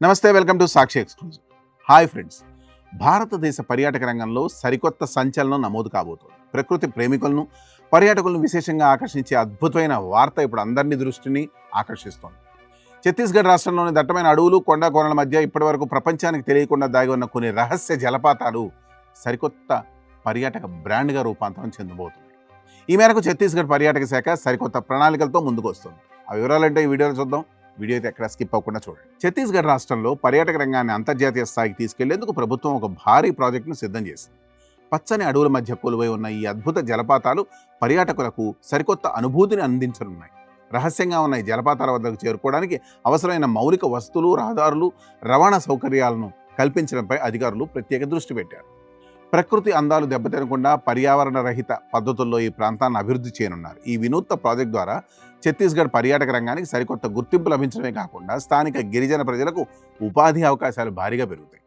నమస్తే, welcome to Sakshi exclusive. Hi friends, భారతదేశ పర్యాటక రంగంలో సరికొత్త సంచలనం నమోదు కాబోతోంది. ప్రకృతి ప్రేమికులను, పర్యాటకులను విశేషంగా ఆకర్షించే అద్భుతమైన వార్త ఇప్పుడు అందరినీ దృష్టిని ఆకర్షిస్తోంది. ఛత్తీస్గఢ్ రాష్ట్రంలోని దట్టమైన అడవులు, కొండ కోనల మధ్య ఇప్పటివరకు ప్రపంచానికి తెలియకుండా దాగి ఉన్న కొన్ని రహస్య జలపాతాలు సరికొత్త పర్యాటక బ్రాండ్గా రూపాంతరం చెందబోతున్నాయి. ఈ మేరకు ఛత్తీస్గఢ్ పర్యాటక శాఖ సరికొత్త ప్రణాళికలతో ముందుకు వస్తుంది. ఆ వివరాలంటే ఈ వీడియోలో చూద్దాం. వీడియో అయితే ఎక్కడ స్కిప్ అవ్వకుండా చూడండి. ఛత్తీస్గఢ్ రాష్ట్రంలో పర్యాటక రంగాన్ని అంతర్జాతీయ స్థాయికి తీసుకెళ్లేందుకు ప్రభుత్వం ఒక భారీ ప్రాజెక్టును సిద్ధం చేసింది. పచ్చని అడవుల మధ్య కొలువై ఉన్న ఈ అద్భుత జలపాతాలు పర్యాటకులకు సరికొత్త అనుభూతిని అందించనున్నాయి. రహస్యంగా ఉన్న ఈ జలపాతాల వద్దకు చేరుకోవడానికి అవసరమైన మౌలిక వస్తువులు, రహదారులు, రవాణా సౌకర్యాలను కల్పించడంపై అధికారులు ప్రత్యేక దృష్టి పెట్టారు. ప్రకృతి అందాలు దెబ్బతినకుండా పర్యావరణ రహిత పద్ధతుల్లో ఈ ప్రాంతాన్ని అభివృద్ధి చేయనున్నారు. ఈ వినూత్న ప్రాజెక్ట్ ద్వారా ఛత్తీస్గఢ్ పర్యాటక రంగానికి సరికొత్త గుర్తింపు లభించడమే కాకుండా స్థానిక గిరిజన ప్రజలకు ఉపాధి అవకాశాలు భారీగా పెరుగుతాయి.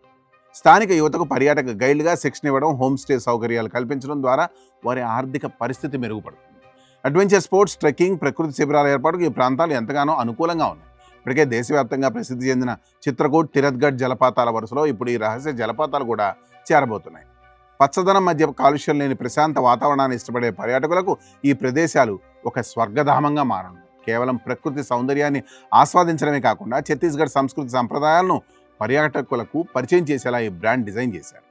స్థానిక యువతకు పర్యాటక గైడ్లుగా శిక్షణ ఇవ్వడం, హోమ్ స్టే సౌకర్యాలు కల్పించడం ద్వారా వారి ఆర్థిక పరిస్థితి మెరుగుపడుతుంది. అడ్వెంచర్ స్పోర్ట్స్, ట్రెక్కింగ్, ప్రకృతి శిబిరాల ఏర్పాటుకు ఈ ప్రాంతాలు ఎంతగానో అనుకూలంగా ఉన్నాయి. ఇప్పటికే దేశవ్యాప్తంగా ప్రసిద్ధి చెందిన చిత్రకూట్, తిరత్గఢ్ జలపాతాల వరుసలో ఇప్పుడు ఈ రహస్య జలపాతాలు కూడా చేరబోతున్నాయి. పచ్చదనం మధ్య కాలుష్యం లేని ప్రశాంత వాతావరణాన్ని ఇష్టపడే పర్యాటకులకు ఈ ప్రదేశాలు ఒక స్వర్గధామంగా మారనున్నాయి. కేవలం ప్రకృతి సౌందర్యాన్ని ఆస్వాదించడమే కాకుండా ఛత్తీస్గఢ్ సంస్కృతి సంప్రదాయాలను పర్యాటకులకు పరిచయం చేసేలా ఈ బ్రాండ్ డిజైన్ చేశారు.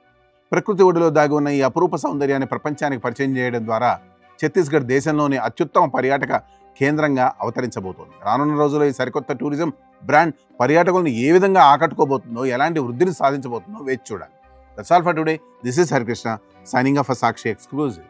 ప్రకృతి ఒడిలో దాగి ఉన్న ఈ అపురూప సౌందర్యాన్ని ప్రపంచానికి పరిచయం చేయడం ద్వారా ఛత్తీస్గఢ్ దేశంలోని అత్యుత్తమ పర్యాటక కేంద్రంగా అవతరించబోతోంది. రానున్న రోజుల్లో ఈ సరికొత్త టూరిజం బ్రాండ్ పర్యాటకులను ఏ విధంగా ఆకట్టుకోబోతుందో, ఎలాంటి వృద్ధిని సాధించబోతుందో వేచి చూడాలి. That's all for today. This is Hari Krishna signing off for Sakshi Exclusive.